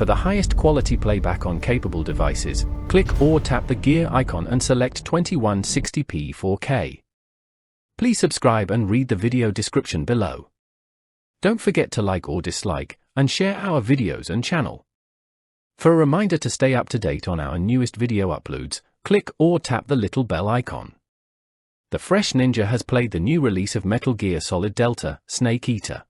For the highest quality playback on capable devices, click or tap the gear icon and select 2160p 4K. Please subscribe and read the video description below. Don't forget to like or dislike, and share our videos and channel. For a reminder to stay up to date on our newest video uploads, click or tap the little bell icon. The Phresh Ninja has played the new release of Metal Gear Solid Delta, Snake Eater.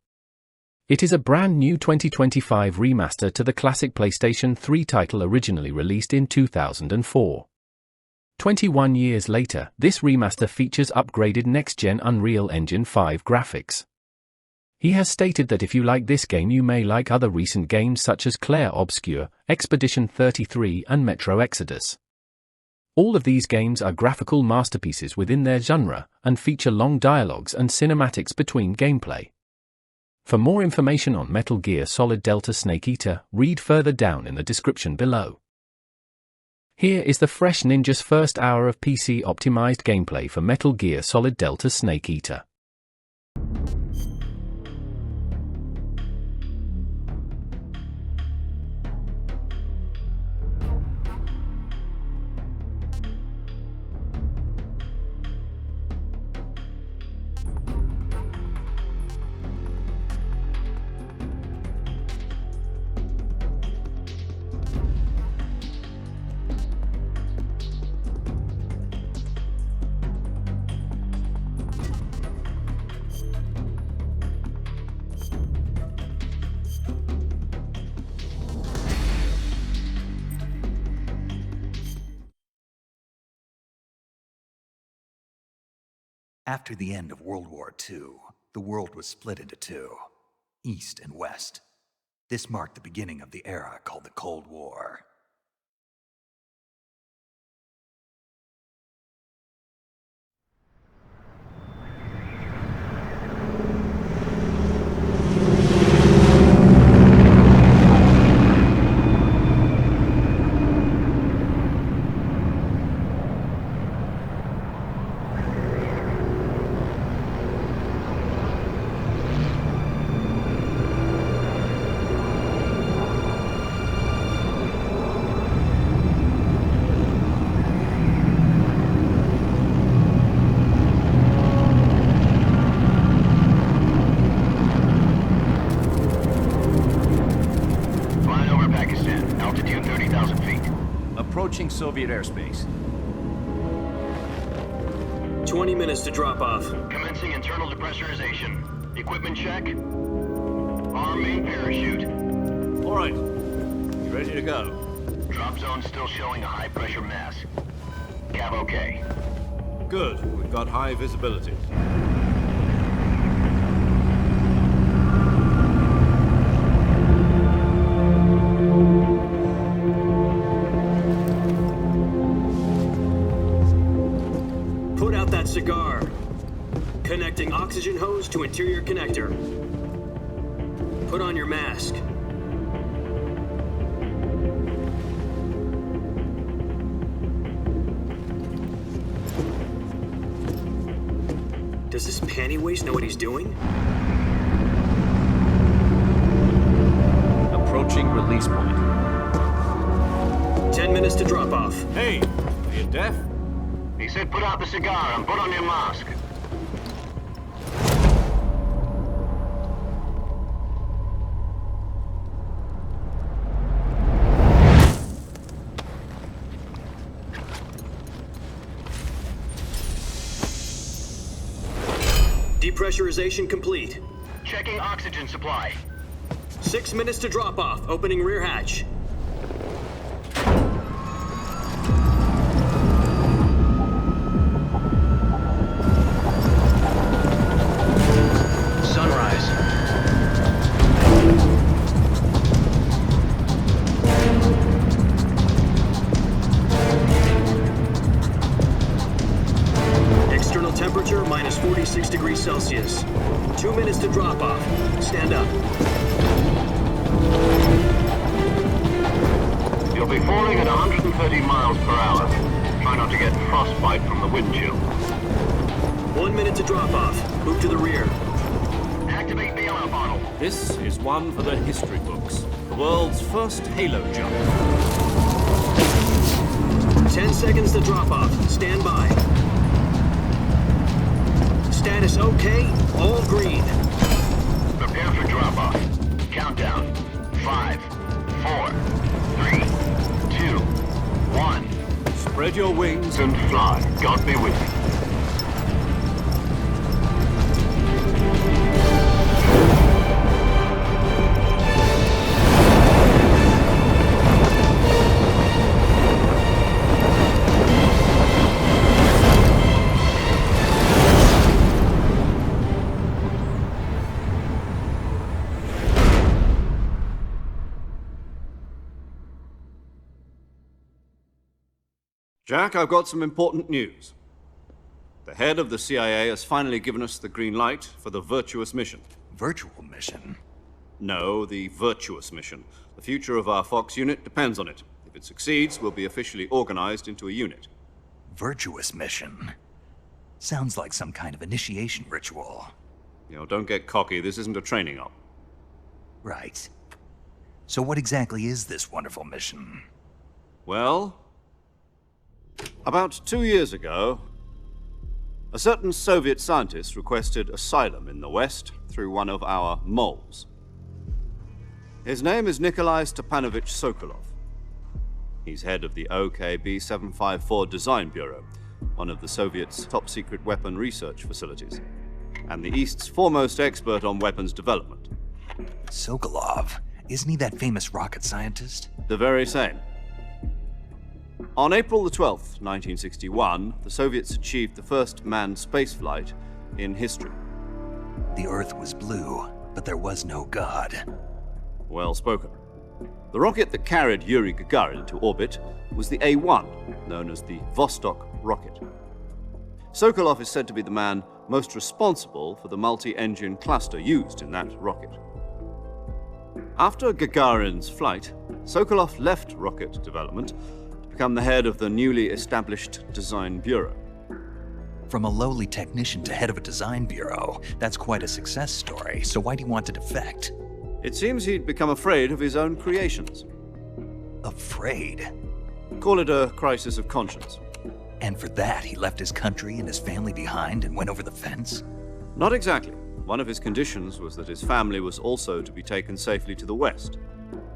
It is a brand new 2025 remaster to the classic PlayStation 3 title originally released in 2004. 21 years later, this remaster features upgraded next-gen Unreal Engine 5 graphics. He has stated that if you like this game you may like other recent games such as Clair Obscur, Expedition 33 and Metro Exodus. All of these games are graphical masterpieces within their genre, and feature long dialogues and cinematics between gameplay. For more information on Metal Gear Solid Delta Snake Eater, read further down in the description below. Here is the Phresh Ninja's first hour of PC-optimized gameplay for Metal Gear Solid Delta Snake Eater. After the end of World War II, the world was split into two, East and West. This marked the beginning of the era called the Cold War. Approaching Soviet airspace. 20 minutes to drop off. Commencing internal depressurization. Equipment check. Arm main parachute. All right. You ready to go? Drop zone still showing a high pressure mass. Cav okay. Good. We've got high visibility. Cigar. Connecting oxygen hose to interior connector. Put on your mask. Does this panty waste know what he's doing? Approaching release point. 10 minutes to drop off. Hey, are you deaf? He said put out the cigar and put on your mask. Depressurization complete. Checking oxygen supply. 6 minutes to drop off. Opening rear hatch. Temperature minus 46 degrees Celsius. 2 minutes to drop off. Stand up. You'll be falling at 130 miles per hour. Try not to get frostbite from the wind chill. 1 minute to drop off. Move to the rear. Activate the alarm bottle. This is one for the history books. The world's first Halo jump. 10 seconds to drop off. Stand by. Status okay, all green. Prepare for drop-off. Countdown. 5, 4, 3, 2, 1. Spread your wings And fly. God be with you. Jack, I've got some important news. The head of the CIA has finally given us the green light for the virtuous mission. Virtual mission? No, the virtuous mission. The future of our Fox unit depends on it. If it succeeds, we'll be officially organized into a unit. Virtuous mission? Sounds like some kind of initiation ritual. You know, don't get cocky. This isn't a training op. Right. So what exactly is this wonderful mission? Well, about 2 years ago, a certain Soviet scientist requested asylum in the West through one of our moles. His name is Nikolai Stepanovich Sokolov. He's head of the OKB 754 Design Bureau, one of the Soviets' top-secret weapon research facilities, and the East's foremost expert on weapons development. Sokolov? Isn't he that famous rocket scientist? The very same. On April the 12th, 1961, the Soviets achieved the first manned spaceflight in history. The Earth was blue, but there was no God. Well spoken. The rocket that carried Yuri Gagarin to orbit was the A-1, known as the Vostok rocket. Sokolov is said to be the man most responsible for the multi-engine cluster used in that rocket. After Gagarin's flight, Sokolov left rocket development to become the head of the newly established Design Bureau. From a lowly technician to head of a design bureau, that's quite a success story, so why do you want to defect? It seems he'd become afraid of his own creations. Afraid? Call it a crisis of conscience. And for that, he left his country and his family behind and went over the fence? Not exactly. One of his conditions was that his family was also to be taken safely to the West.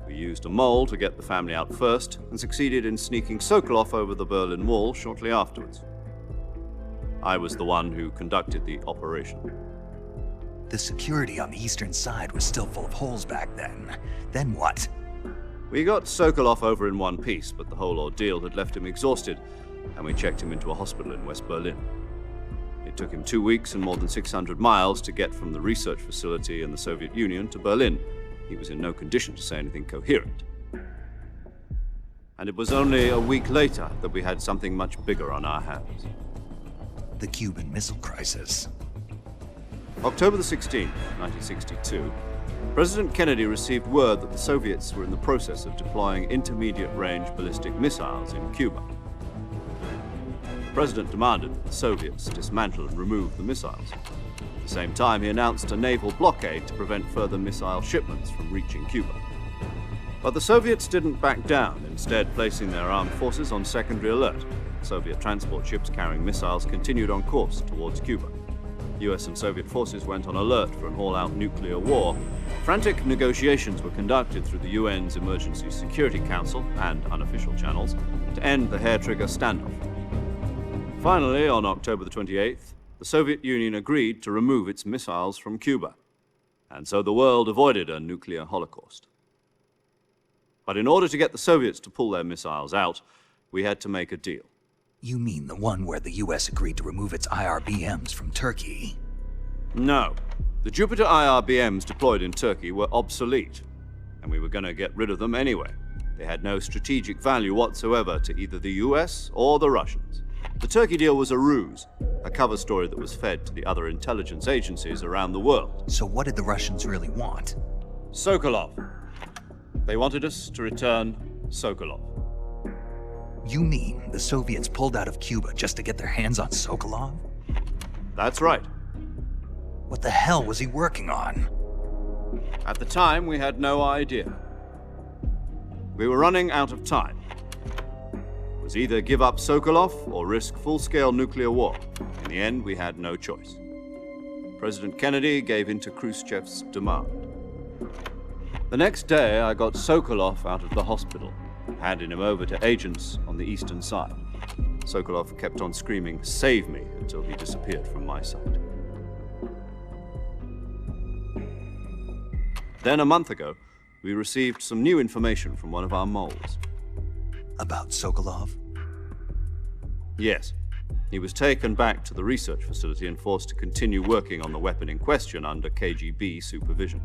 We used a mole to get the family out first and succeeded in sneaking Sokolov over the Berlin Wall shortly afterwards. I was the one who conducted the operation. The security on the eastern side was still full of holes back then. Then what? We got Sokolov over in one piece, but the whole ordeal had left him exhausted, and we checked him into a hospital in West Berlin. It took him 2 weeks and more than 600 miles to get from the research facility in the Soviet Union to Berlin. He was in no condition to say anything coherent. And it was only a week later that we had something much bigger on our hands. The Cuban Missile Crisis. October the 16th, 1962, President Kennedy received word that the Soviets were in the process of deploying intermediate-range ballistic missiles in Cuba. The President demanded that the Soviets dismantle and remove the missiles. At the same time, he announced a naval blockade to prevent further missile shipments from reaching Cuba. But the Soviets didn't back down, instead placing their armed forces on secondary alert. Soviet transport ships carrying missiles continued on course towards Cuba. US and Soviet forces went on alert for an all-out nuclear war. Frantic negotiations were conducted through the UN's Emergency Security Council and unofficial channels to end the hair-trigger standoff. Finally, on October the 28th, the Soviet Union agreed to remove its missiles from Cuba, and so the world avoided a nuclear holocaust. But in order to get the Soviets to pull their missiles out, we had to make a deal. You mean the one where the US agreed to remove its IRBMs from Turkey? No. The Jupiter IRBMs deployed in Turkey were obsolete, and we were going to get rid of them anyway. They had no strategic value whatsoever to either the US or the Russians. The Turkey deal was a ruse, a cover story that was fed to the other intelligence agencies around the world. So what did the Russians really want? Sokolov. They wanted us to return Sokolov. You mean the Soviets pulled out of Cuba just to get their hands on Sokolov? That's right. What the hell was he working on? At the time, we had no idea. We were running out of time. It was either give up Sokolov or risk full-scale nuclear war. In the end, we had no choice. President Kennedy gave in to Khrushchev's demand. The next day, I got Sokolov out of the hospital, handed him over to agents on the eastern side. Sokolov kept on screaming, "Save me," until he disappeared from my sight. Then, a month ago, we received some new information from one of our moles. About Sokolov? Yes. He was taken back to the research facility and forced to continue working on the weapon in question under KGB supervision.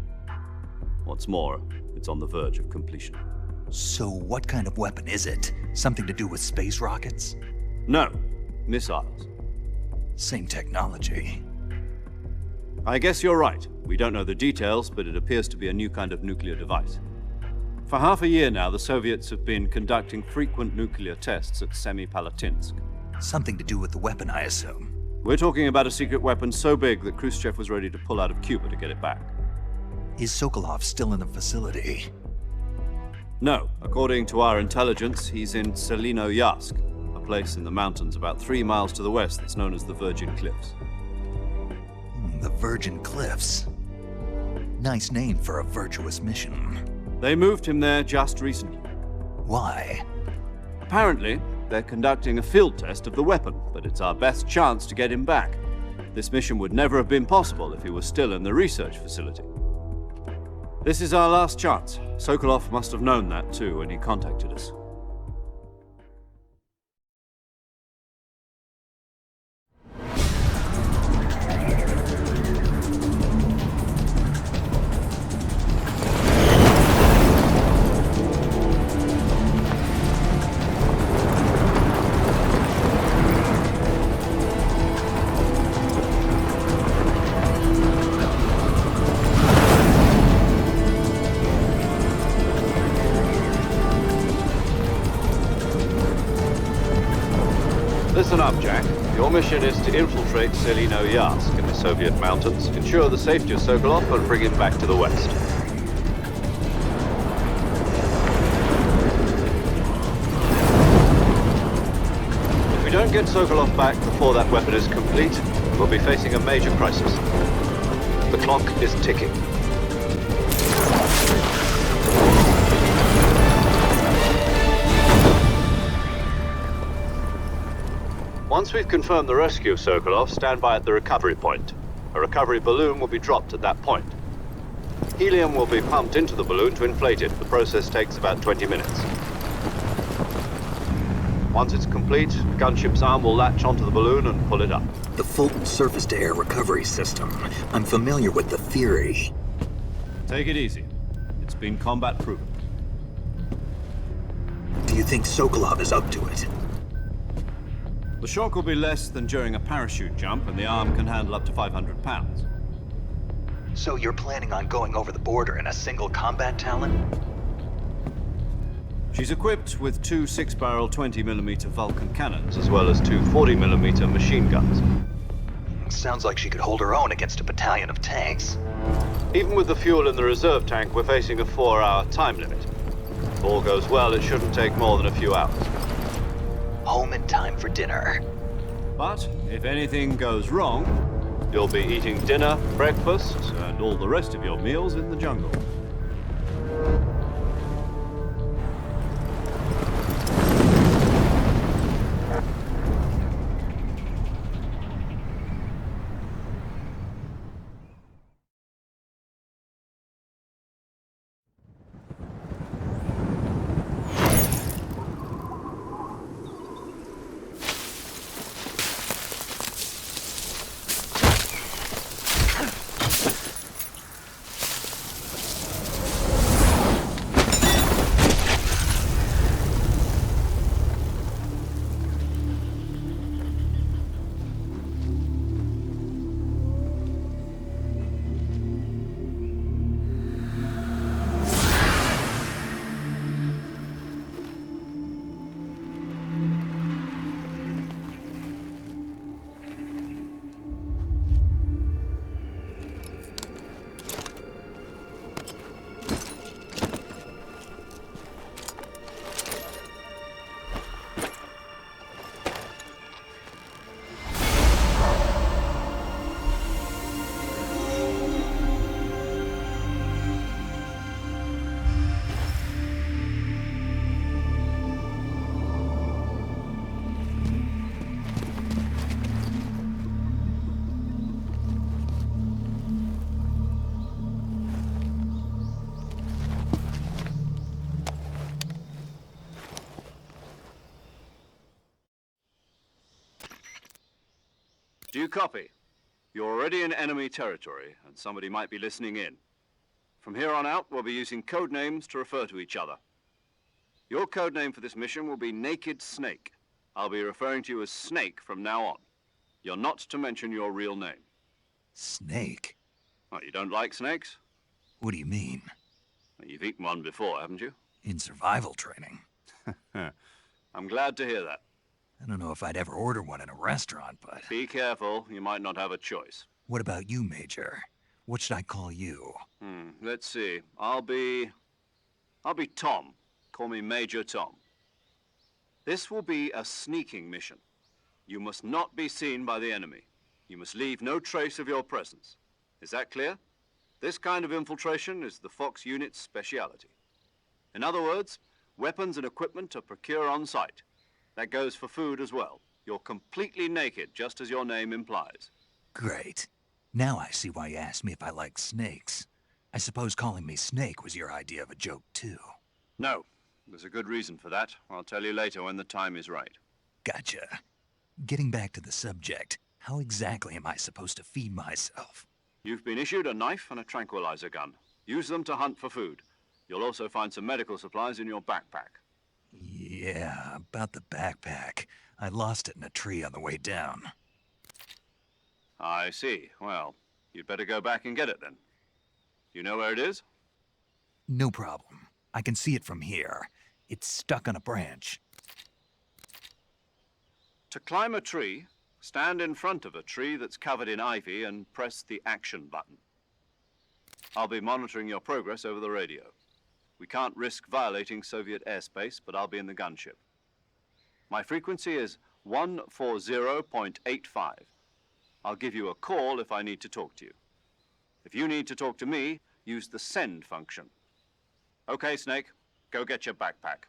What's more, it's on the verge of completion. So what kind of weapon is it? Something to do with space rockets? No, missiles. Same technology. I guess you're right. We don't know the details, but it appears to be a new kind of nuclear device. For half a year now, the Soviets have been conducting frequent nuclear tests at Semipalatinsk. Something to do with the weapon, I assume. We're talking about a secret weapon so big that Khrushchev was ready to pull out of Cuba to get it back. Is Sokolov still in the facility? No. According to our intelligence, he's in Selinoyarsk, a place in the mountains about 3 miles to the west that's known as the Virgin Cliffs. The Virgin Cliffs. Nice name for a virtuous mission. They moved him there just recently. Why? Apparently, they're conducting a field test of the weapon, but it's our best chance to get him back. This mission would never have been possible if he was still in the research facility. This is our last chance. Sokolov must have known that too when he contacted us. Listen up, Jack. Your mission is to infiltrate Selinoyarsk in the Soviet mountains, ensure the safety of Sokolov, and bring him back to the west. If we don't get Sokolov back before that weapon is complete, we'll be facing a major crisis. The clock is ticking. Once we've confirmed the rescue of Sokolov, stand by at the recovery point. A recovery balloon will be dropped at that point. Helium will be pumped into the balloon to inflate it. The process takes about 20 minutes. Once it's complete, the gunship's arm will latch onto the balloon and pull it up. The Fulton surface-to-air recovery system. I'm familiar with the theory. Take it easy. It's been combat proven. Do you think Sokolov is up to it? The shock will be less than during a parachute jump, and the arm can handle up to 500 pounds. So you're planning on going over the border in a single combat Talon? She's equipped with 2 6-barrel 20mm Vulcan cannons, as well as 2 40mm machine guns. Sounds like she could hold her own against a battalion of tanks. Even with the fuel in the reserve tank, we're facing a 4-hour time limit. If all goes well, it shouldn't take more than a few hours. Home in time for dinner. But if anything goes wrong, you'll be eating dinner, breakfast, and all the rest of your meals in the jungle. Do you copy? You're already in enemy territory, and somebody might be listening in. From here on out, we'll be using code names to refer to each other. Your code name for this mission will be Naked Snake. I'll be referring to you as Snake from now on. You're not to mention your real name. Snake? What, you don't like snakes? What do you mean? Well, you've eaten one before, haven't you? In survival training. I'm glad to hear that. I don't know if I'd ever order one in a restaurant, but... Be careful, you might not have a choice. What about you, Major? What should I call you? Let's see. I'll be Tom. Call me Major Tom. This will be a sneaking mission. You must not be seen by the enemy. You must leave no trace of your presence. Is that clear? This kind of infiltration is the Fox unit's speciality. In other words, weapons and equipment are procured on site. That goes for food as well. You're completely naked, just as your name implies. Great. Now I see why you asked me if I like snakes. I suppose calling me Snake was your idea of a joke, too. No. There's a good reason for that. I'll tell you later when the time is right. Gotcha. Getting back to the subject, how exactly am I supposed to feed myself? You've been issued a knife and a tranquilizer gun. Use them to hunt for food. You'll also find some medical supplies in your backpack. Yeah, about the backpack. I lost it in a tree on the way down. I see. Well, you'd better go back and get it then. You know where it is? No problem. I can see it from here. It's stuck on a branch. To climb a tree, stand in front of a tree that's covered in ivy and press the action button. I'll be monitoring your progress over the radio. We can't risk violating Soviet airspace, but I'll be in the gunship. My frequency is 140.85. I'll give you a call if I need to talk to you. If you need to talk to me, use the send function. Okay, Snake, go get your backpack.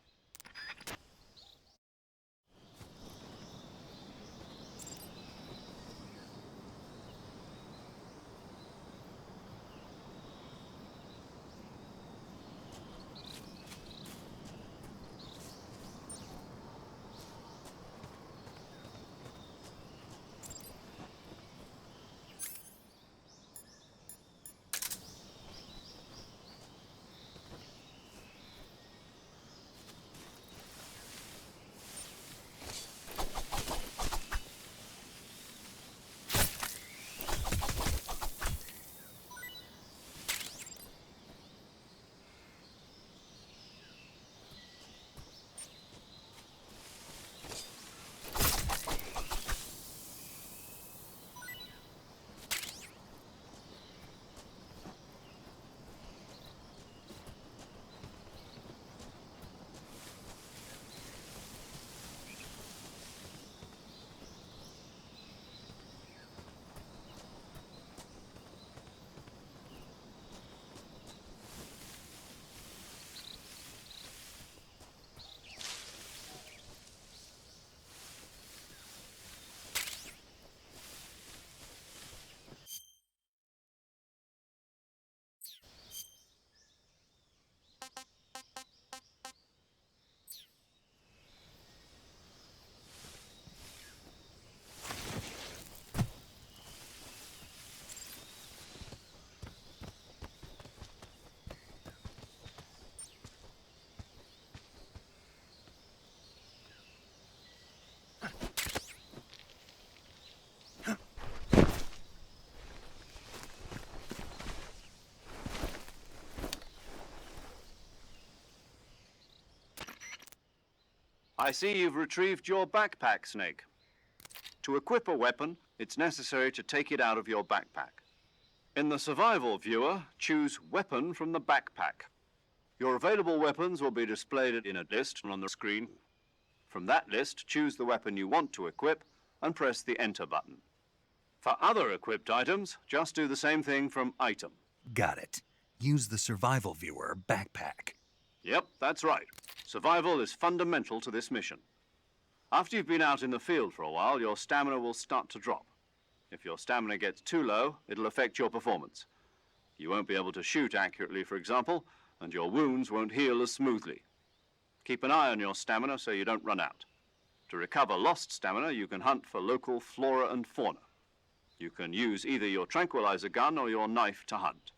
I see you've retrieved your backpack, Snake. To equip a weapon, it's necessary to take it out of your backpack. In the survival viewer, choose Weapon from the backpack. Your available weapons will be displayed in a list on the screen. From that list, choose the weapon you want to equip and press the Enter button. For other equipped items, just do the same thing from Item. Got it. Use the survival viewer backpack. Yep, that's right. Survival is fundamental to this mission. After you've been out in the field for a while, your stamina will start to drop. If your stamina gets too low, it'll affect your performance. You won't be able to shoot accurately, for example, and your wounds won't heal as smoothly. Keep an eye on your stamina so you don't run out. To recover lost stamina, you can hunt for local flora and fauna. You can use either your tranquilizer gun or your knife to hunt.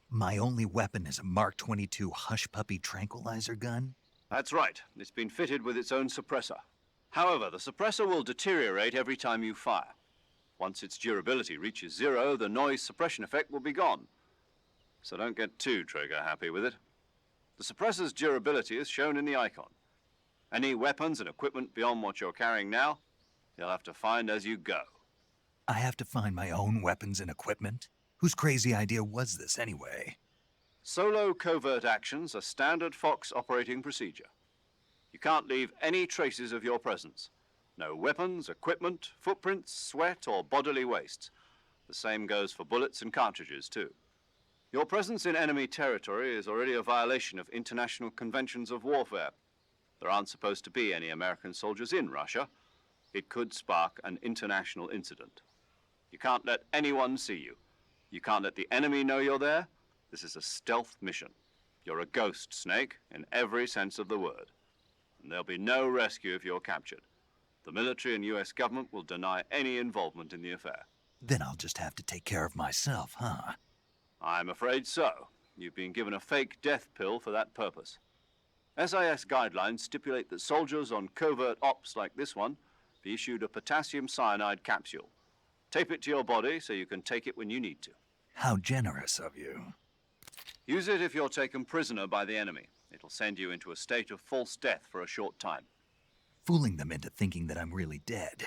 My only weapon is a Mark 22 Hush Puppy tranquilizer gun? That's right. It's been fitted with its own suppressor. However, the suppressor will deteriorate every time you fire. Once its durability reaches 0, the noise suppression effect will be gone. So don't get too trigger happy with it. The suppressor's durability is shown in the icon. Any weapons and equipment beyond what you're carrying now, you'll have to find as you go. I have to find my own weapons and equipment? Whose crazy idea was this anyway? Solo covert actions are standard Fox operating procedure. You can't leave any traces of your presence. No weapons, equipment, footprints, sweat, or bodily waste. The same goes for bullets and cartridges, too. Your presence in enemy territory is already a violation of international conventions of warfare. There aren't supposed to be any American soldiers in Russia. It could spark an international incident. You can't let anyone see you. You can't let the enemy know you're there. This is a stealth mission. You're a ghost, Snake, in every sense of the word. And there'll be no rescue if you're captured. The military and US government will deny any involvement in the affair. Then I'll just have to take care of myself, huh? I'm afraid so. You've been given a fake death pill for that purpose. SIS guidelines stipulate that soldiers on covert ops like this one be issued a potassium cyanide capsule. Tape it to your body so you can take it when you need to. How generous of you. Use it if you're taken prisoner by the enemy. It'll send you into a state of false death for a short time. Fooling them into thinking that I'm really dead.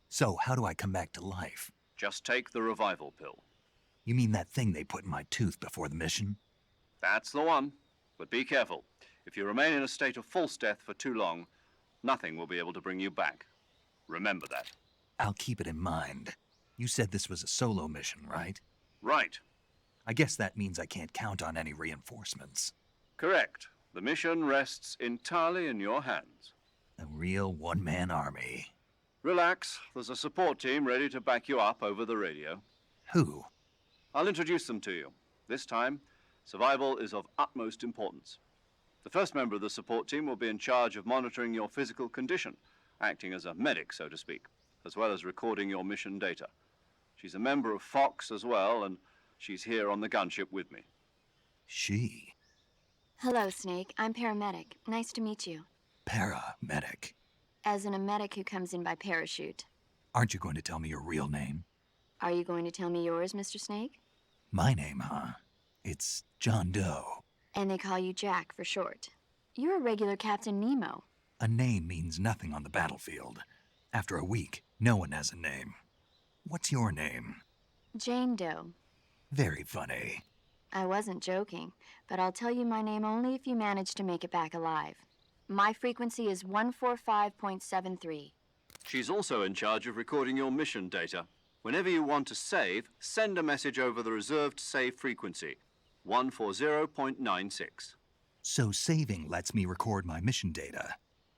So how do I come back to life? Just take the revival pill. You mean that thing they put in my tooth before the mission? That's the one. But be careful. If you remain in a state of false death for too long, nothing will be able to bring you back. Remember that. I'll keep it in mind. You said this was a solo mission, right? Right. I guess that means I can't count on any reinforcements. Correct. The mission rests entirely in your hands. A real one-man army. Relax. There's a support team ready to back you up over the radio. Who? I'll introduce them to you. This time, survival is of utmost importance. The first member of the support team will be in charge of monitoring your physical condition, acting as a medic, so to speak, as well as recording your mission data. She's a member of Fox as well, and she's here on the gunship with me. She? Hello, Snake. I'm paramedic. Nice to meet you. Paramedic. As in a medic who comes in by parachute. Aren't you going to tell me your real name? Are you going to tell me yours, Mr. Snake? My name, huh? It's John Doe. And they call you Jack for short. You're a regular Captain Nemo. A name means nothing on the battlefield. After a week, no one has a name. What's your name? Jane Doe. Very funny. I wasn't joking, but I'll tell you my name only if you manage to make it back alive. My frequency is 145.73. She's also in charge of recording your mission data. Whenever you want to save, send a message over the reserved save frequency, 140.96. So saving lets me record my mission data.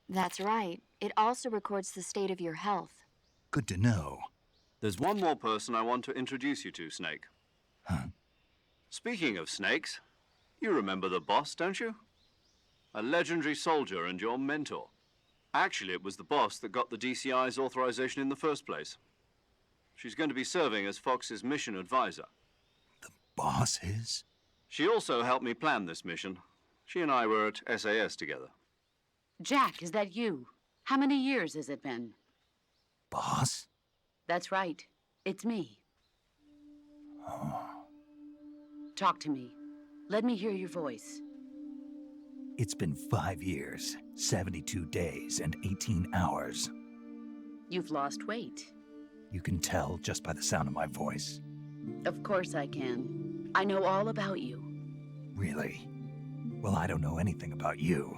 That's right. It also records the state of your health. Good to know. There's one more person I want to introduce you to, Snake. Huh? Speaking of snakes, you remember the boss, don't you? A legendary soldier and your mentor. Actually, it was the boss that got the DCI's authorization in the first place. She's going to be serving as Fox's mission advisor. The boss is? She also helped me plan this mission. She and I were at SAS together. Jack, is that you? How many years has it been? Boss? That's right. It's me. Talk to me. Let me hear your voice. It's been 5 years, 72 days, and 18 hours. You've lost weight. You can tell just by the sound of my voice. Of course I can. I know all about you. Really? Well, I don't know anything about you.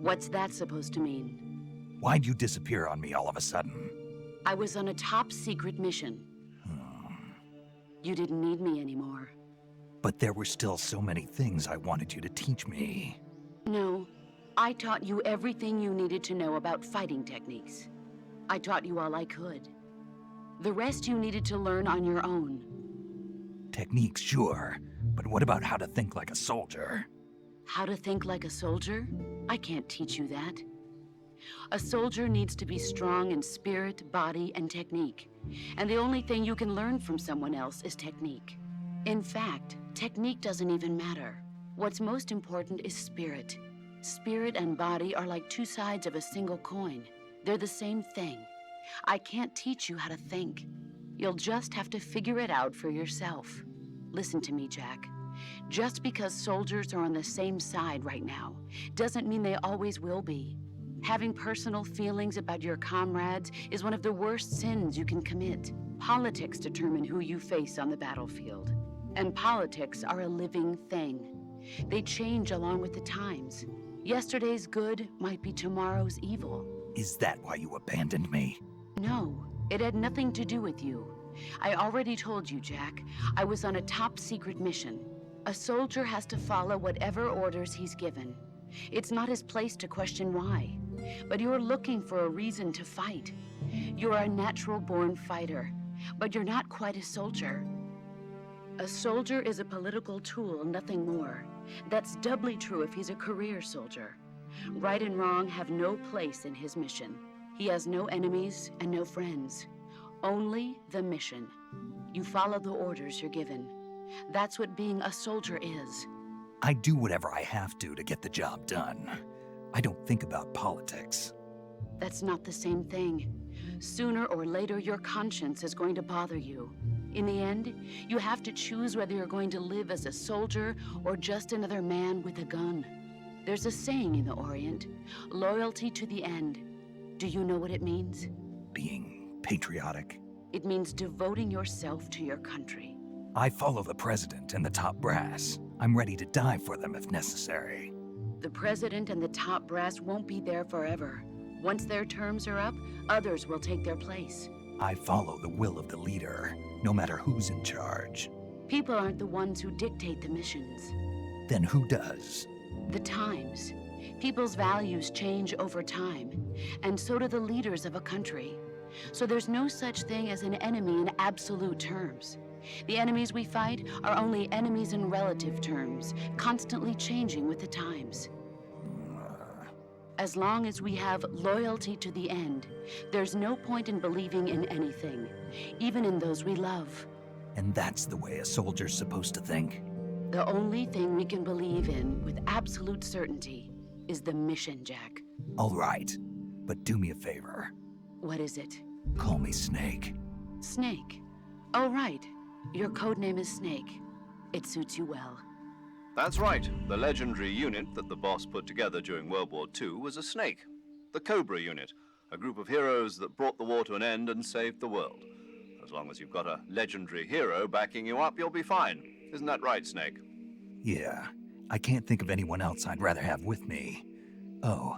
What's that supposed to mean? Why'd you disappear on me all of a sudden? I was on a top-secret mission. You didn't need me anymore. But there were still so many things I wanted you to teach me. No, I taught you everything you needed to know about fighting techniques. I taught you all I could. The rest you needed to learn on your own. Techniques, sure. But what about how to think like a soldier? How to think like a soldier? I can't teach you that. A soldier needs to be strong in spirit, body, and technique. And the only thing you can learn from someone else is technique. In fact, technique doesn't even matter. What's most important is spirit. Spirit and body are like two sides of a single coin. They're the same thing. I can't teach you how to think. You'll just have to figure it out for yourself. Listen to me, Jack. Just because soldiers are on the same side right now doesn't mean they always will be. Having personal feelings about your comrades is one of the worst sins you can commit. Politics determine who you face on the battlefield. And politics are a living thing. They change along with the times. Yesterday's good might be tomorrow's evil. Is that why you abandoned me? No, it had nothing to do with you. I already told you, Jack. I was on a top-secret mission. A soldier has to follow whatever orders he's given. It's not his place to question why. But you're looking for a reason to fight. You're a natural-born fighter, but you're not quite a soldier. A soldier is a political tool, nothing more. That's doubly true if he's a career soldier. Right and wrong have no place in his mission. He has no enemies and no friends. Only the mission. You follow the orders you're given. That's what being a soldier is. I do whatever I have to get the job done. I don't think about politics. That's not the same thing. Sooner or later, your conscience is going to bother you. In the end, you have to choose whether you're going to live as a soldier or just another man with a gun. There's a saying in the Orient, loyalty to the end. Do you know what it means? Being patriotic. It means devoting yourself to your country. I follow the president and the top brass. I'm ready to die for them if necessary. The president and the top brass won't be there forever. Once their terms are up, others will take their place. I follow the will of the leader, no matter who's in charge. People aren't the ones who dictate the missions. Then who does? The times. People's values change over time, and so do the leaders of a country. So there's no such thing as an enemy in absolute terms. The enemies we fight are only enemies in relative terms, constantly changing with the times. As long as we have loyalty to the end, there's no point in believing in anything, even in those we love. And that's the way a soldier's supposed to think? The only thing we can believe in with absolute certainty is the mission, Jack. All right, but do me a favor. What is it? Call me Snake. Snake. Oh, right. Your codename is Snake. It suits you well. That's right. The legendary unit that the boss put together during World War II was a snake. The Cobra unit, a group of heroes that brought the war to an end and saved the world. As long as you've got a legendary hero backing you up, you'll be fine. Isn't that right, Snake? Yeah, I can't think of anyone else I'd rather have with me. Oh,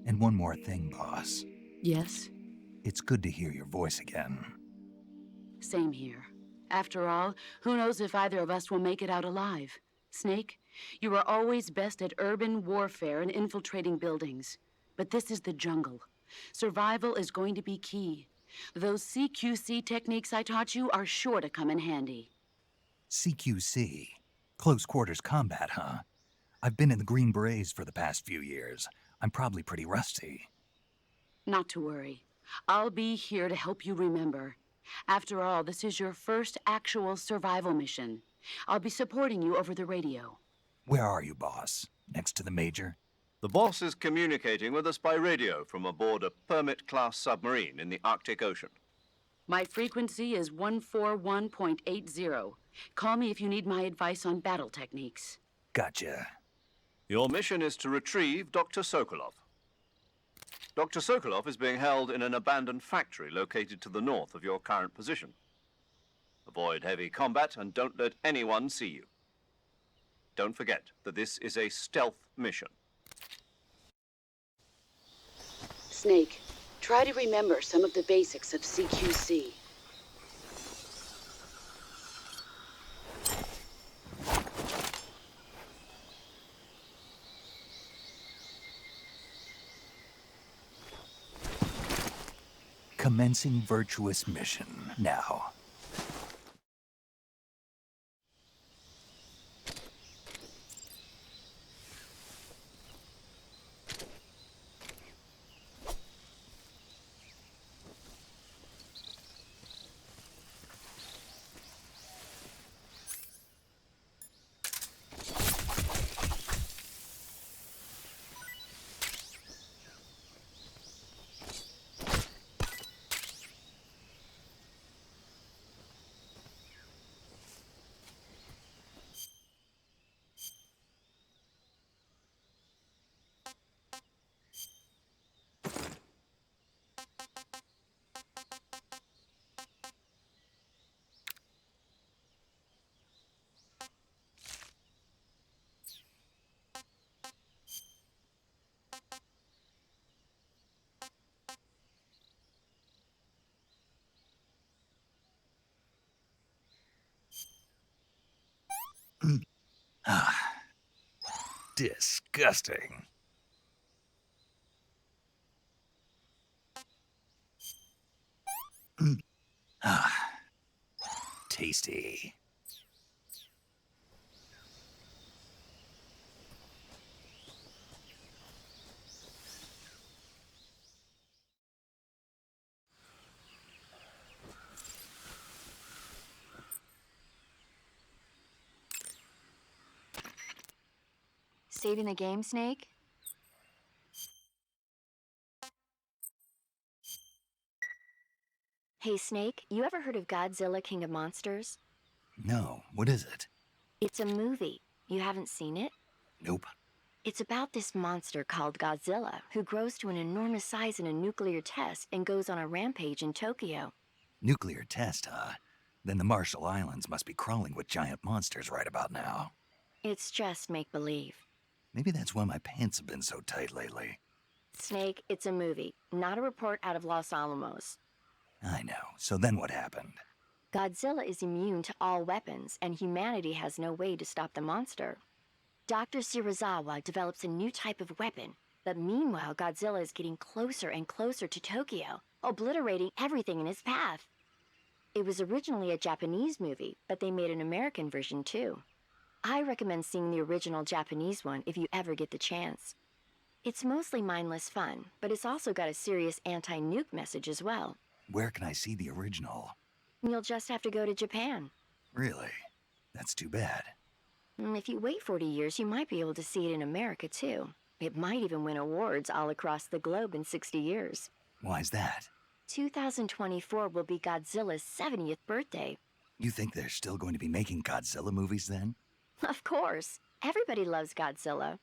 and one more thing, boss. Yes? It's good to hear your voice again. Same here. After all, who knows if either of us will make it out alive? Snake, you are always best at urban warfare and infiltrating buildings. But this is the jungle. Survival is going to be key. Those CQC techniques I taught you are sure to come in handy. CQC? Close quarters combat, huh? I've been in the Green Berets for the past few years. I'm probably pretty rusty. Not to worry. I'll be here to help you remember. After all, this is your first actual survival mission. I'll be supporting you over the radio. Where are you, boss? Next to the Major? The boss is communicating with us by radio from aboard a Permit-class submarine in the Arctic Ocean. My frequency is 141.80. Call me if you need my advice on battle techniques. Gotcha. Your mission is to retrieve Dr. Sokolov. Dr. Sokolov is being held in an abandoned factory located to the north of your current position. Avoid heavy combat and don't let anyone see you. Don't forget that this is a stealth mission. Snake, try to remember some of the basics of CQC. Commencing virtuous mission now. Disgusting. Tasty. Saving the game, Snake? Hey, Snake, you ever heard of Godzilla King of Monsters? No, what is it? It's a movie. You haven't seen it? Nope. It's about this monster called Godzilla, who grows to an enormous size in a nuclear test and goes on a rampage in Tokyo. Nuclear test, huh? Then the Marshall Islands must be crawling with giant monsters right about now. It's just make-believe. Maybe that's why my pants have been so tight lately. Snake, it's a movie, not a report out of Los Alamos. I know. So then what happened? Godzilla is immune to all weapons, and humanity has no way to stop the monster. Dr. Shirazawa develops a new type of weapon, but meanwhile Godzilla is getting closer and closer to Tokyo, obliterating everything in his path. It was originally a Japanese movie, but they made an American version too. I recommend seeing the original Japanese one if you ever get the chance. It's mostly mindless fun, but it's also got a serious anti-nuke message as well. Where can I see the original? You'll just have to go to Japan. Really? That's too bad. If you wait 40 years, you might be able to see it in America too. It might even win awards all across the globe in 60 years. Why's that? 2024 will be Godzilla's 70th birthday. You think they're still going to be making Godzilla movies then? Of course. Everybody loves Godzilla.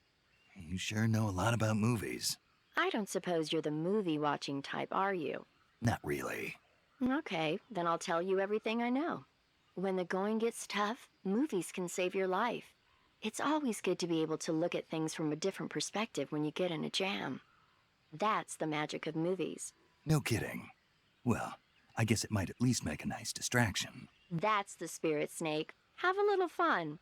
You sure know a lot about movies. I don't suppose you're the movie-watching type, are you? Not really. Okay, then I'll tell you everything I know. When the going gets tough, movies can save your life. It's always good to be able to look at things from a different perspective when you get in a jam. That's the magic of movies. No kidding. Well, I guess it might at least make a nice distraction. That's the spirit, Snake. Have a little fun.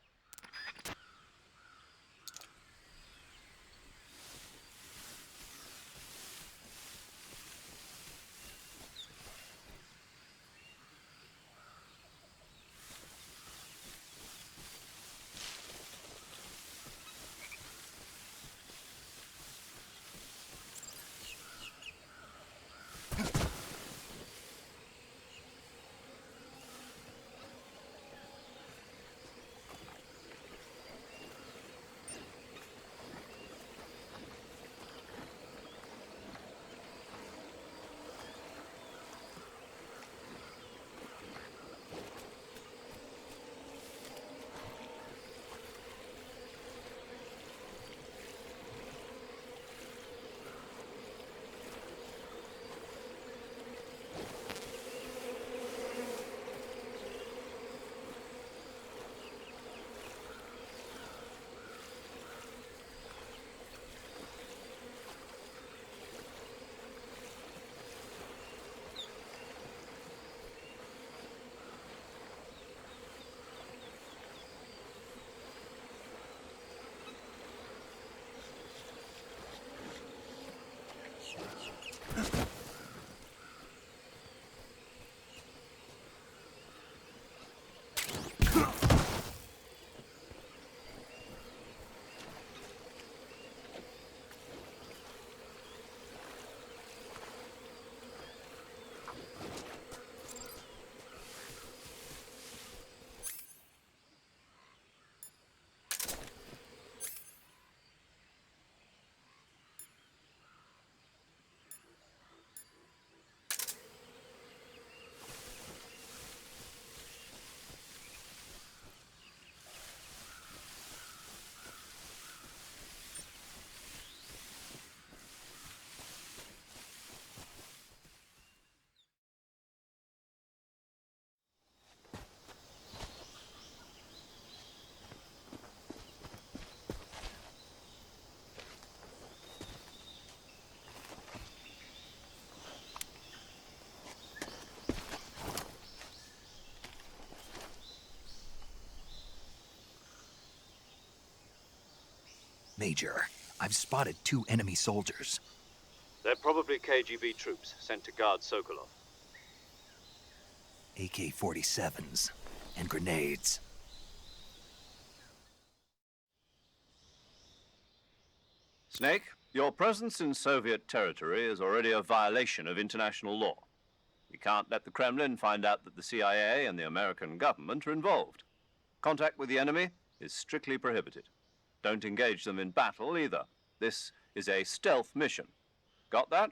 Major, I've spotted 2 enemy soldiers. They're probably KGB troops sent to guard Sokolov. AK-47s and grenades. Snake, your presence in Soviet territory is already a violation of international law. We can't let the Kremlin find out that the CIA and the American government are involved. Contact with the enemy is strictly prohibited. Don't engage them in battle either. This is a stealth mission. Got that?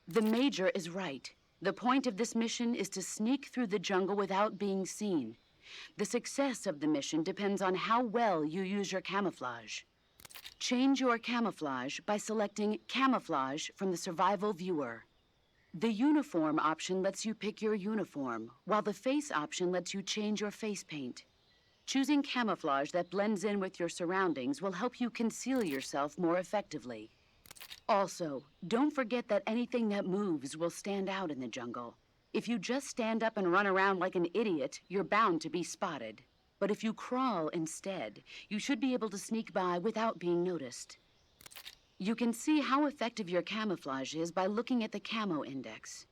The Major is right. The point of this mission is to sneak through the jungle without being seen. The success of the mission depends on how well you use your camouflage. Change your camouflage by selecting Camouflage from the Survival Viewer. The Uniform option lets you pick your uniform, while the Face option lets you change your face paint. Choosing camouflage that blends in with your surroundings will help you conceal yourself more effectively. Also, don't forget that anything that moves will stand out in the jungle. If you just stand up and run around like an idiot, you're bound to be spotted. But if you crawl instead, you should be able to sneak by without being noticed. You can see how effective your camouflage is by looking at the Camo Index.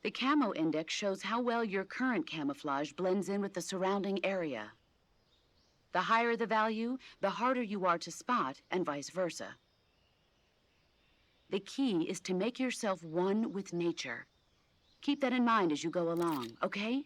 The Camo Index shows how well your current camouflage blends in with the surrounding area. The higher the value, the harder you are to spot, and vice versa. The key is to make yourself one with nature. Keep that in mind as you go along, okay?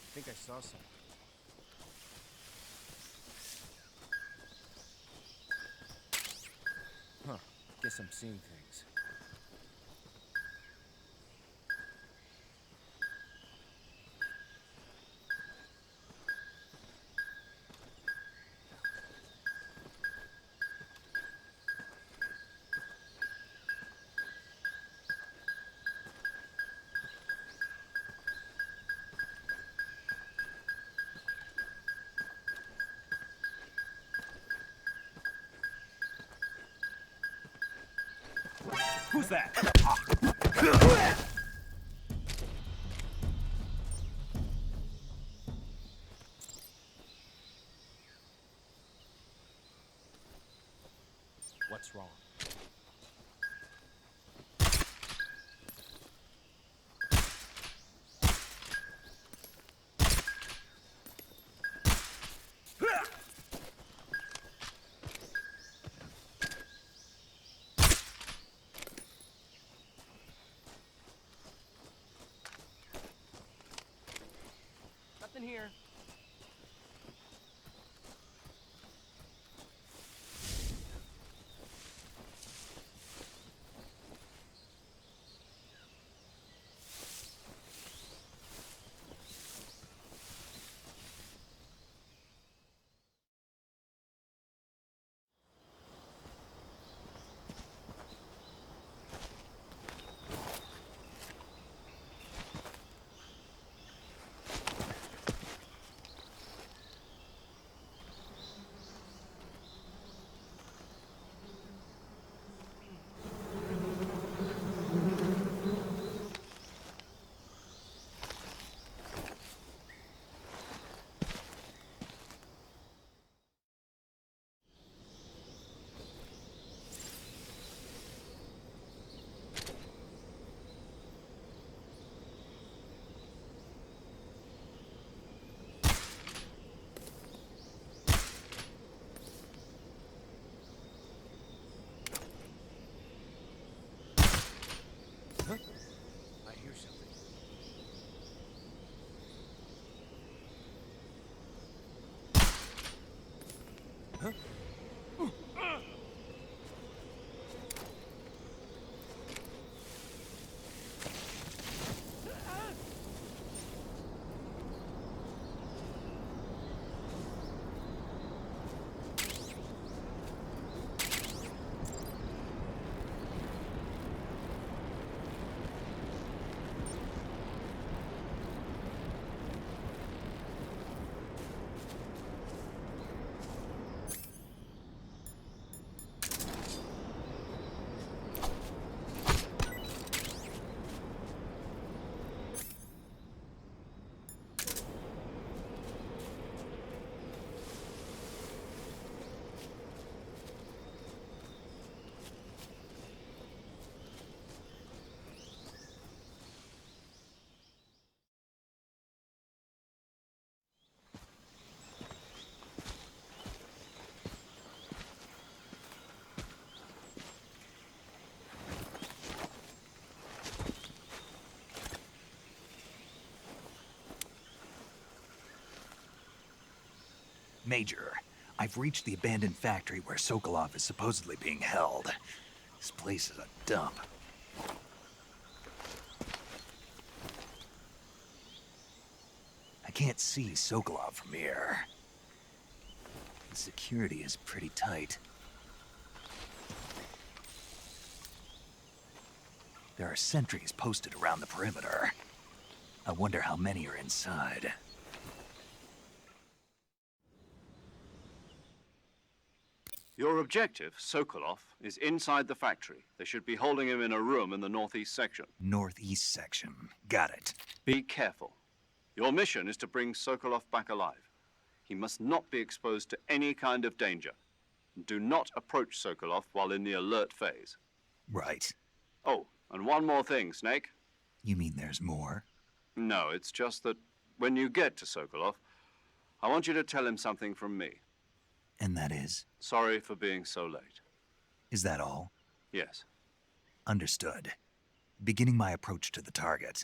I think I saw something. Guess I'm seeing things. Who's that? What's wrong? Nothing here. I hear something. Huh? Major, I've reached the abandoned factory where Sokolov is supposedly being held. This place is a dump. I can't see Sokolov from here. The security is pretty tight. There are sentries posted around the perimeter. I wonder how many are inside. Your objective, Sokolov, is inside the factory. They should be holding him in a room in the northeast section. Northeast section. Got it. Be careful. Your mission is to bring Sokolov back alive. He must not be exposed to any kind of danger. Do not approach Sokolov while in the alert phase. Right. Oh, and one more thing, Snake. You mean there's more? No, it's just that when you get to Sokolov, I want you to tell him something from me. And that is? Sorry for being so late. Is that all? Yes. Understood. Beginning my approach to the target.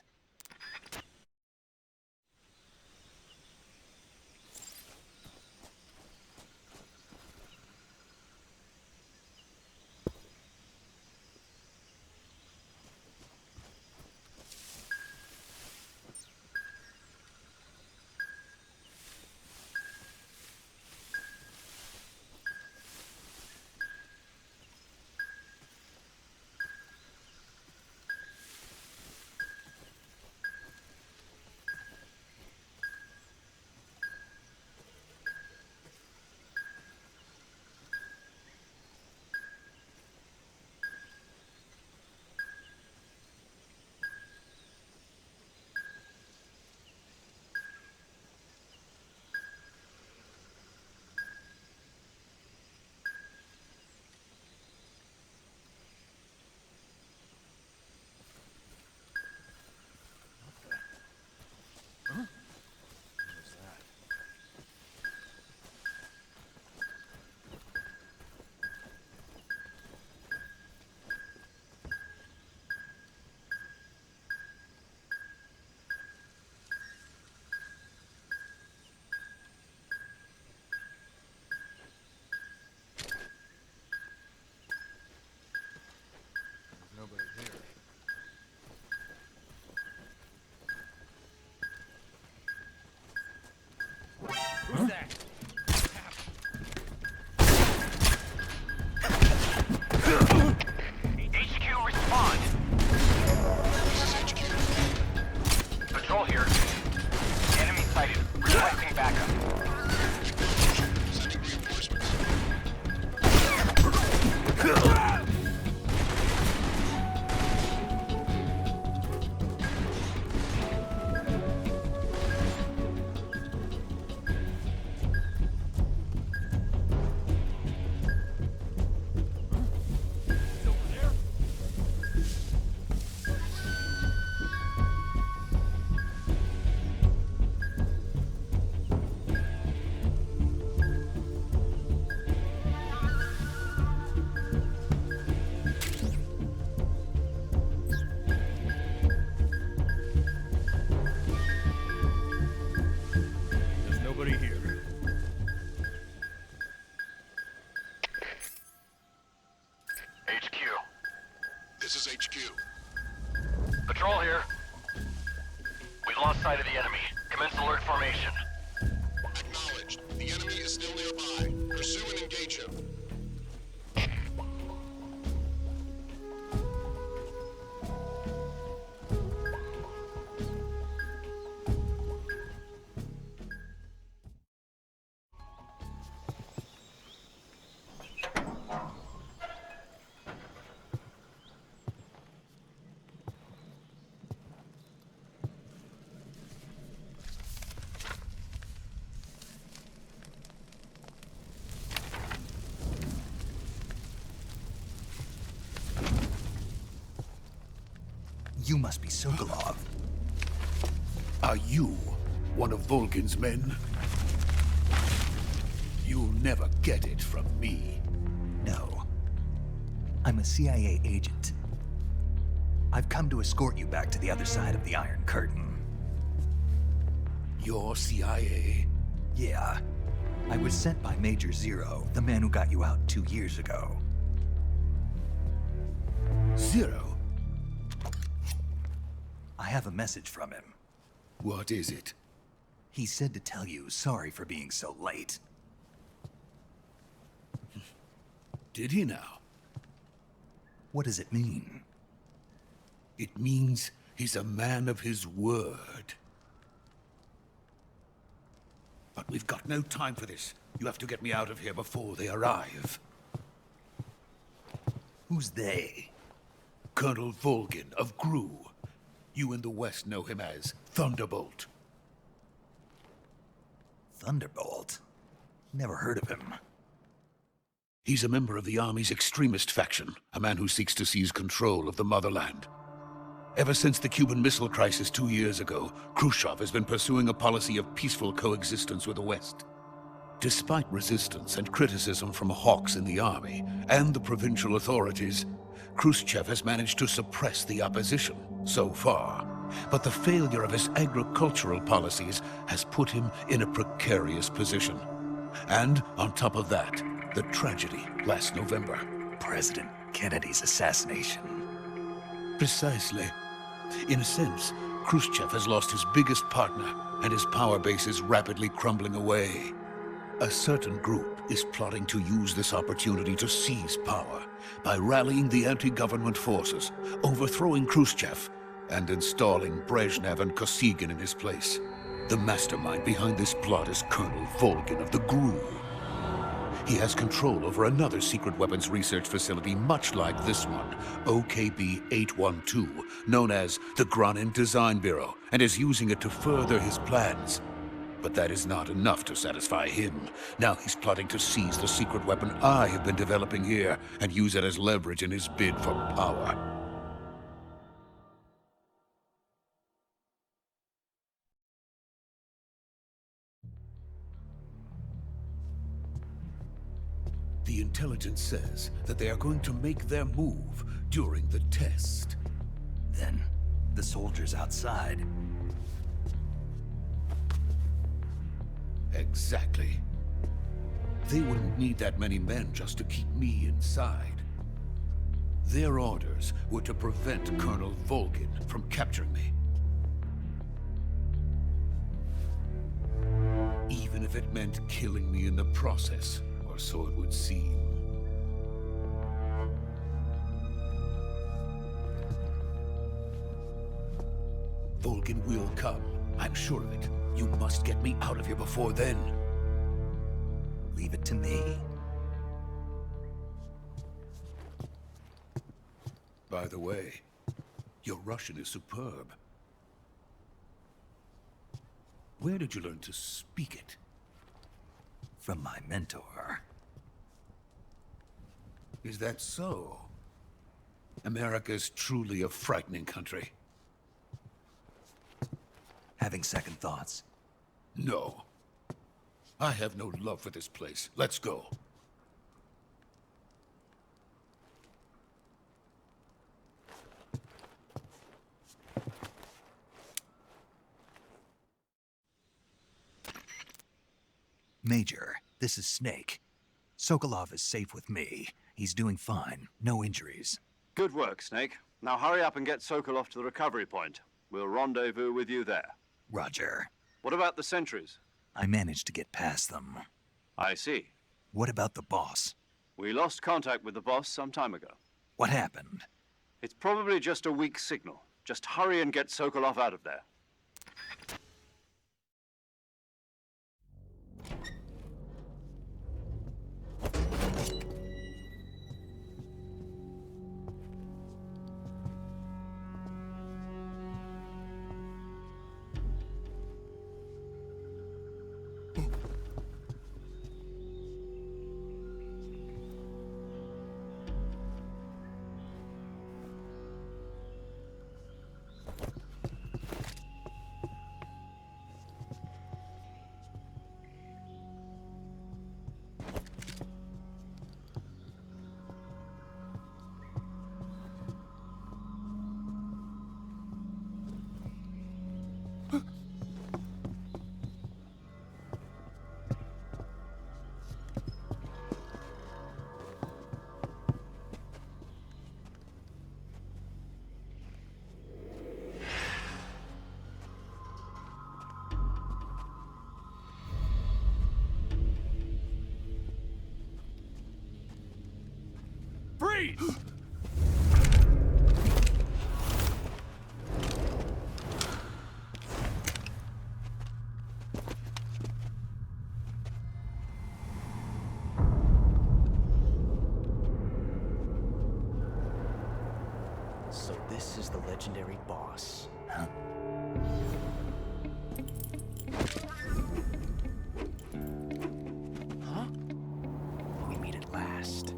This is HQ. Patrol here. We've lost sight of the enemy. Commence alert formation. Acknowledged. The enemy is still nearby. Pursue and engage him. You must be Sokolov. Are you one of Volgin's men? You'll never get it from me. No. I'm a CIA agent. I've come to escort you back to the other side of the Iron Curtain. You're CIA? Yeah. I was sent by Major Zero, the man who got you out 2 years ago. Zero? I have a message from him. What is it? He said to tell you sorry for being so late. Did he now? What does it mean? It means he's a man of his word. But we've got no time for this. You have to get me out of here before they arrive. Who's they? Colonel Volgin of GRU. You in the West know him as Thunderbolt. Thunderbolt? Never heard of him. He's a member of the Army's extremist faction, a man who seeks to seize control of the motherland. Ever since the Cuban Missile Crisis 2 years ago, Khrushchev has been pursuing a policy of peaceful coexistence with the West. Despite resistance and criticism from hawks in the Army and the provincial authorities, Khrushchev has managed to suppress the opposition so far. But the failure of his agricultural policies has put him in a precarious position. And on top of that, the tragedy last November. President Kennedy's assassination. Precisely. In a sense, Khrushchev has lost his biggest partner, and his power base is rapidly crumbling away. A certain group is plotting to use this opportunity to seize power by rallying the anti-government forces, overthrowing Khrushchev, and installing Brezhnev and Kosygin in his place. The mastermind behind this plot is Colonel Volgin of the GRU. He has control over another secret weapons research facility much like this one, OKB-812, known as the Granin Design Bureau, and is using it to further his plans. But that is not enough to satisfy him. Now he's plotting to seize the secret weapon I have been developing here and use it as leverage in his bid for power. The intelligence says that they are going to make their move during the test. Then, the soldiers outside. Exactly. They wouldn't need that many men just to keep me inside. Their orders were to prevent Colonel Volgin from capturing me. Even if it meant killing me in the process, or so it would seem. Volgin will come. I'm sure of it. You must get me out of here before then. Leave it to me. By the way, your Russian is superb. Where did you learn to speak it? From my mentor. Is that so? America's truly a frightening country. Having second thoughts? No. I have no love for this place. Let's go. Major, this is Snake. Sokolov is safe with me. He's doing fine. No injuries. Good work, Snake. Now hurry up and get Sokolov to the recovery point. We'll rendezvous with you there. Roger. What about the sentries? I managed to get past them. I see. What about the boss? We lost contact with the boss some time ago. What happened? It's probably just a weak signal. Just hurry and get Sokolov out of there. Freeze! So this is the legendary boss. Huh? Huh? We meet at last.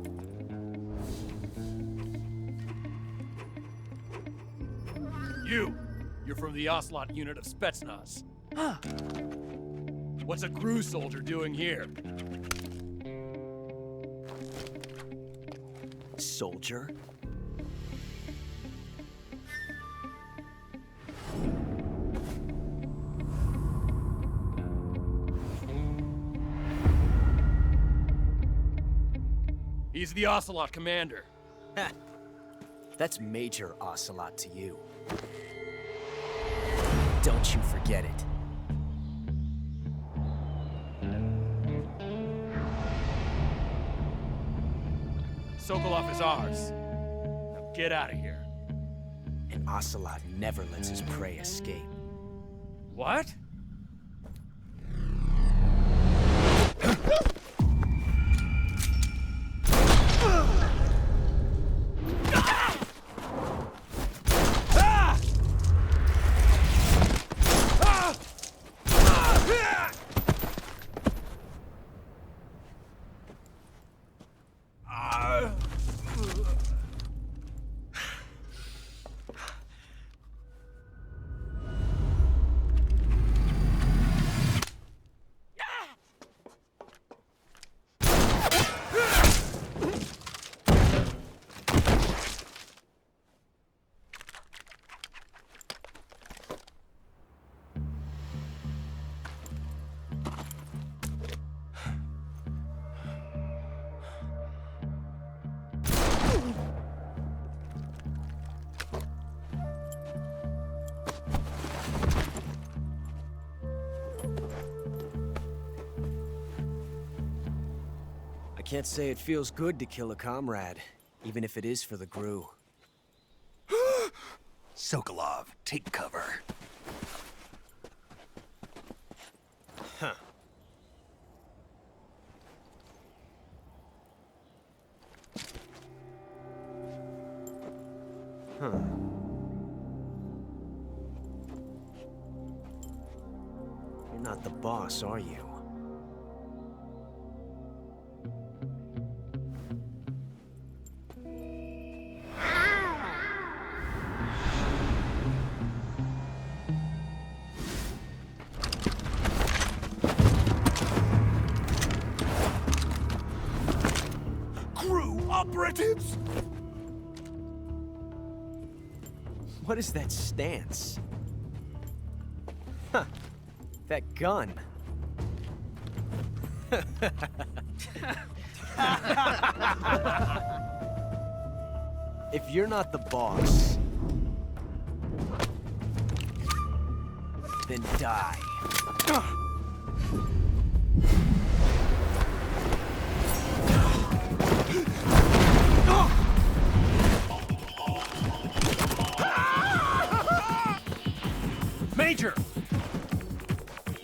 You're from the Ocelot unit of Spetsnaz. Huh. What's a crew soldier doing here? Soldier? He's the Ocelot commander. Ha! That's Major Ocelot to you. Don't you forget it. Sokolov is ours. Now get out of here. And Ocelot never lets his prey escape. What? I can't say it feels good to kill a comrade, even if it is for the GRU. Sokolov, take cover. Huh. Huh. You're not the boss, are you? Operatives! What is that stance? Huh. That gun. If you're not the boss, then die. Major!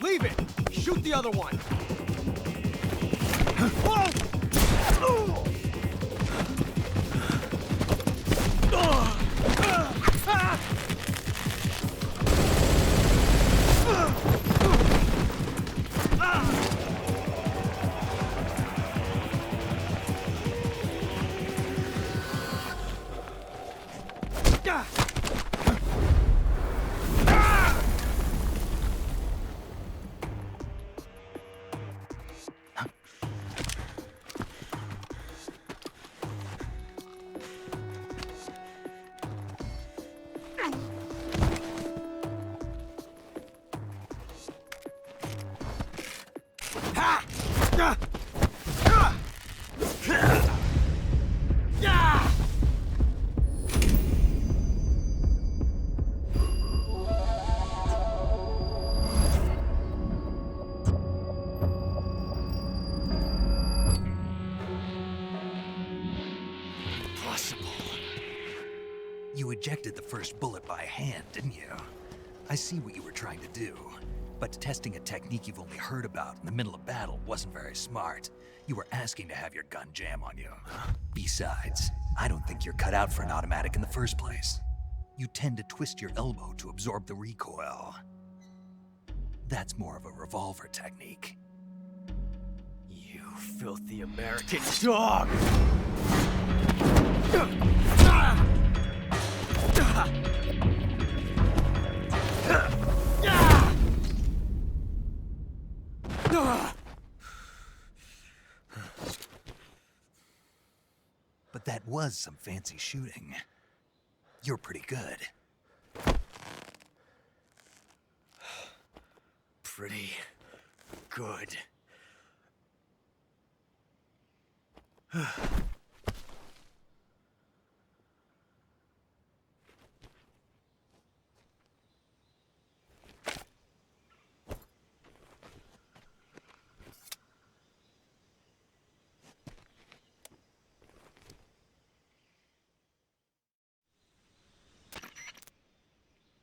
Leave it! Shoot the other one! You ejected the first bullet by hand, didn't you? I see what you were trying to do. But testing a technique you've only heard about in the middle of battle wasn't very smart. You were asking to have your gun jam on you. Besides, I don't think you're cut out for an automatic in the first place. You tend to twist your elbow to absorb the recoil. That's more of a revolver technique. You filthy American dog! But that was some fancy shooting. You're pretty good. Pretty good.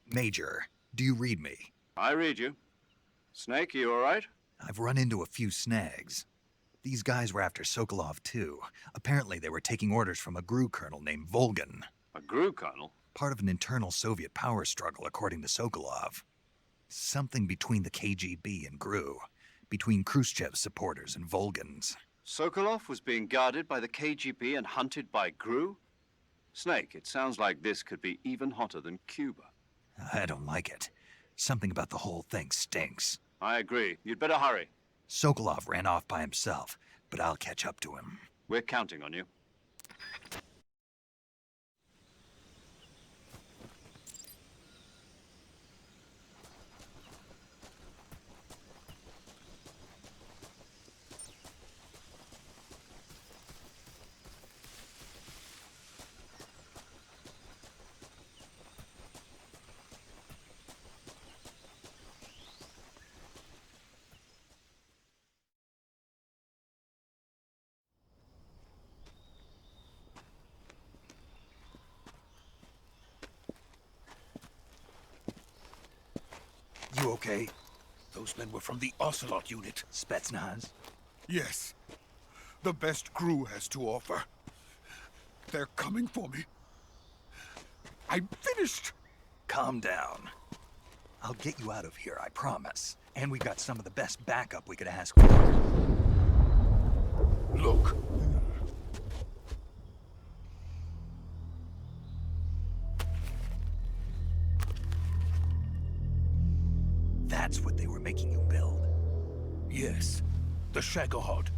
Major, do you read me? I read you. Snake, you all right? I've run into a few snags. These guys were after Sokolov too. Apparently they were taking orders from a GRU colonel named Volgan. A GRU colonel? Part of an internal Soviet power struggle, according to Sokolov. Something between the KGB and GRU. Between Khrushchev's supporters and Volgan's. Sokolov was being guarded by the KGB and hunted by GRU? Snake, it sounds like this could be even hotter than Cuba. I don't like it. Something about the whole thing stinks. I agree. You'd better hurry. Sokolov ran off by himself, but I'll catch up to him. We're counting on you. You okay? Those men were from the Ocelot unit. Spetsnaz? Yes. The best GRU has to offer. They're coming for me. I'm finished. Calm down. I'll get you out of here, I promise. And we got some of the best backup we could ask for. Look. That's what they were making you build. Yes. The Shagohod.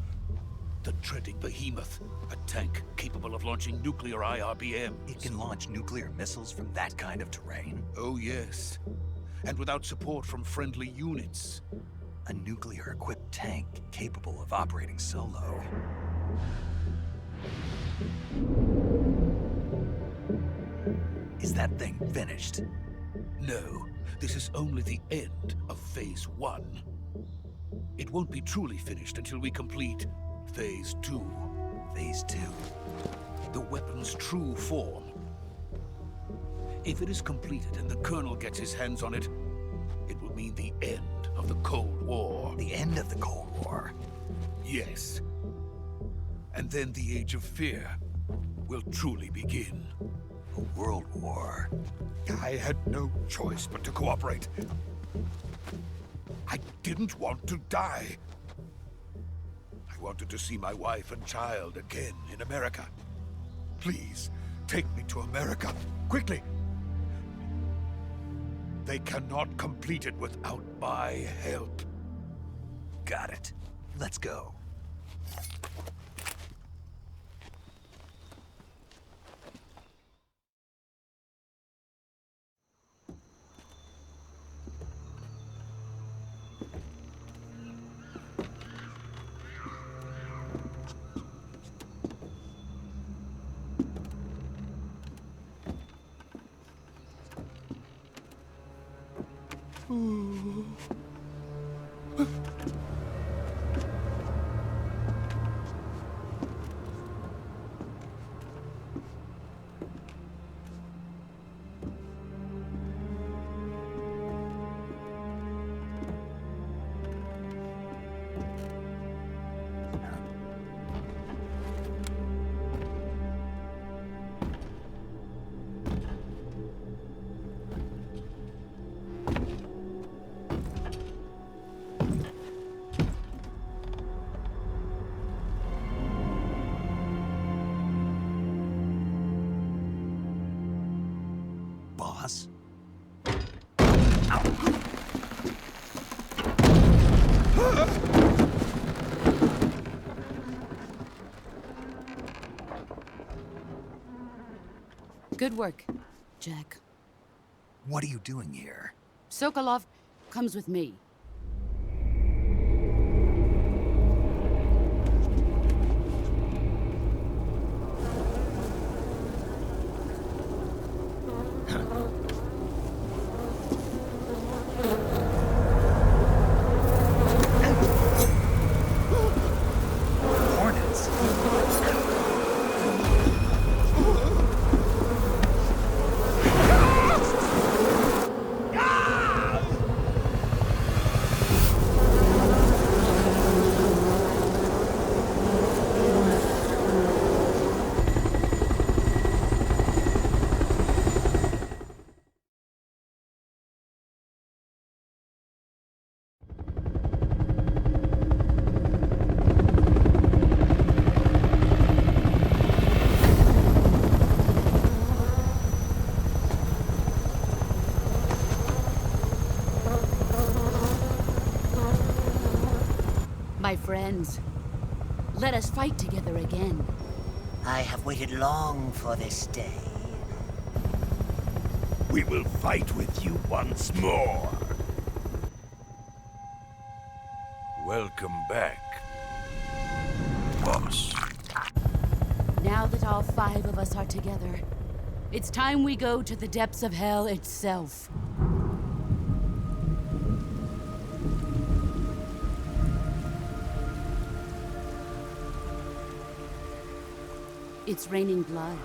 The dreaded behemoth. A tank capable of launching nuclear IRBMs. It can launch nuclear missiles from that kind of terrain? Oh, yes. And without support from friendly units. A nuclear-equipped tank capable of operating solo. Is that thing finished? No, this is only the end of Phase 1. It won't be truly finished until we complete Phase 2. Phase 2? The weapon's true form. If it is completed and the Colonel gets his hands on it, it will mean the end of the Cold War. The end of the Cold War? Yes. And then the Age of Fear will truly begin. A world war? I had no choice but to cooperate. I didn't want to die. I wanted to see my wife and child again in America. Please, take me to America, quickly. They cannot complete it without my help. Got it. Let's go. Boss? Good work, Jack. What are you doing here? Sokolov comes with me. Hornets? My friends, let us fight together again. I have waited long for this day. We will fight with you once more. Welcome back, boss. Now that all 5 of us are together, it's time we go to the depths of hell itself. It's raining blood.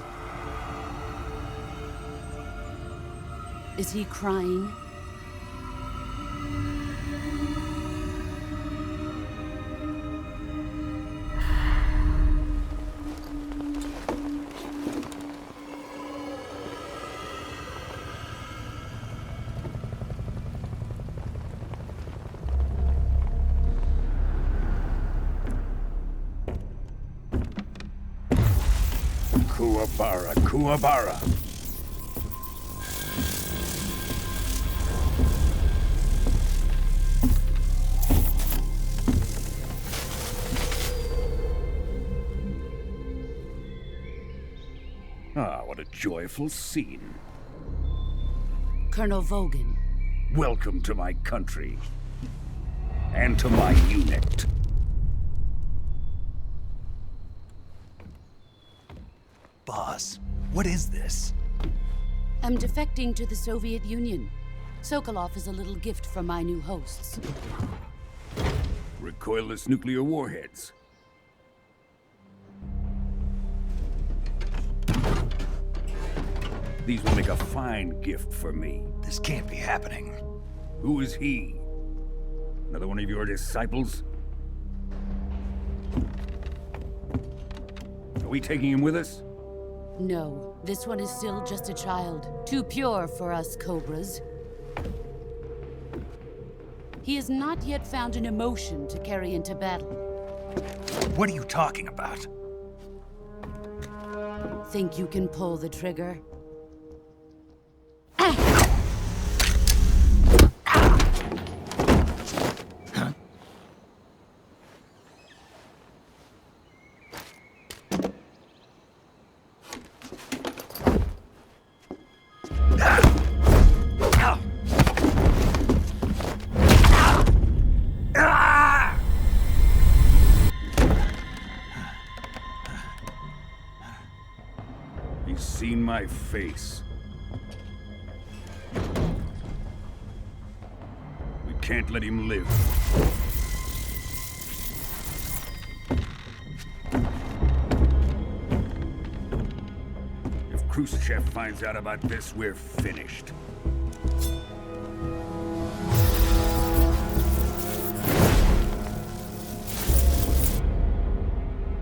Is he crying? Kuwabara, Kuwabara. Ah, what a joyful scene. Colonel Vogan. Welcome to my country. And to my unit. Boss, what is this? am defecting to the Soviet Union. Sokolov is a little gift from my new hosts. Recoilless nuclear warheads. These will make a fine gift for me. This can't be happening. Who is he? Another one of your disciples? Are we taking him with us? No, this one is still just a child. Too pure for us Cobras. He has not yet found an emotion to carry into battle. What are you talking about? Think you can pull the trigger? He's seen my face. We can't let him live. If Khrushchev finds out about this, we're finished.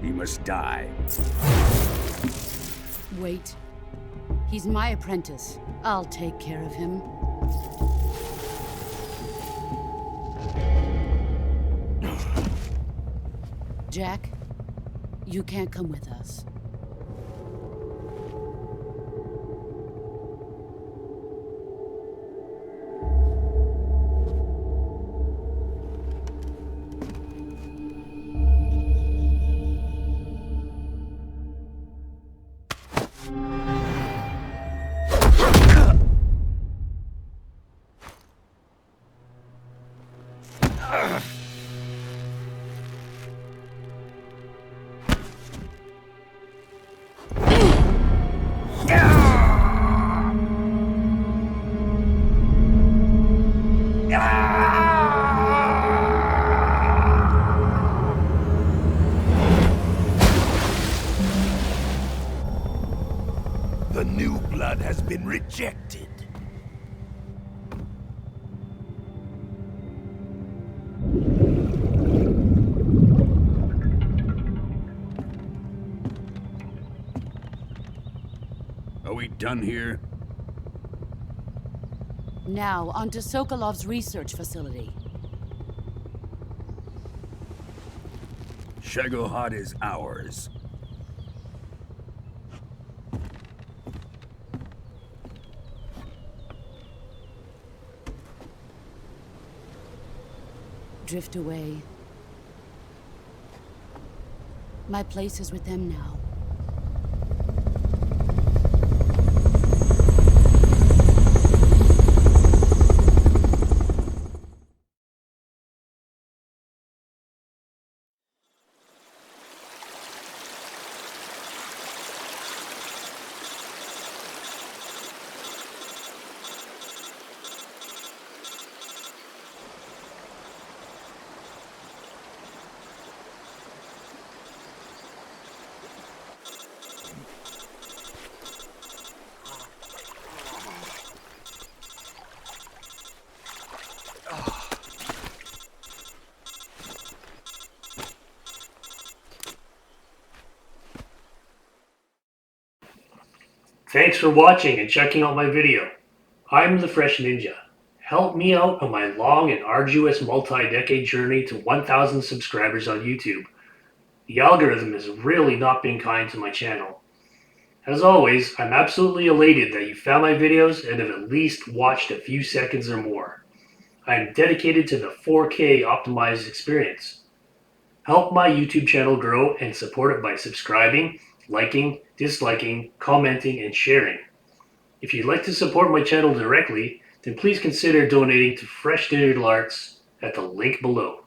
He must die. Wait. He's my apprentice. I'll take care of him. Jack, you can't come with us. The new blood has been rejected. Are we done here? Now, onto Sokolov's research facility. Shagohod is ours. Drift away. My place is with them now. Thanks for watching and checking out my video. I'm the Phresh Ninja. Help me out on my long and arduous multi-decade journey to 1,000 subscribers on YouTube. The algorithm has really not been kind to my channel. As always, I'm absolutely elated that you found my videos and have at least watched a few seconds or more. I am dedicated to the 4K optimized experience. Help my YouTube channel grow and support it by subscribing, liking, disliking, commenting, and sharing. If you'd like to support my channel directly, then please consider donating to Phresh Digital Arts at the link below.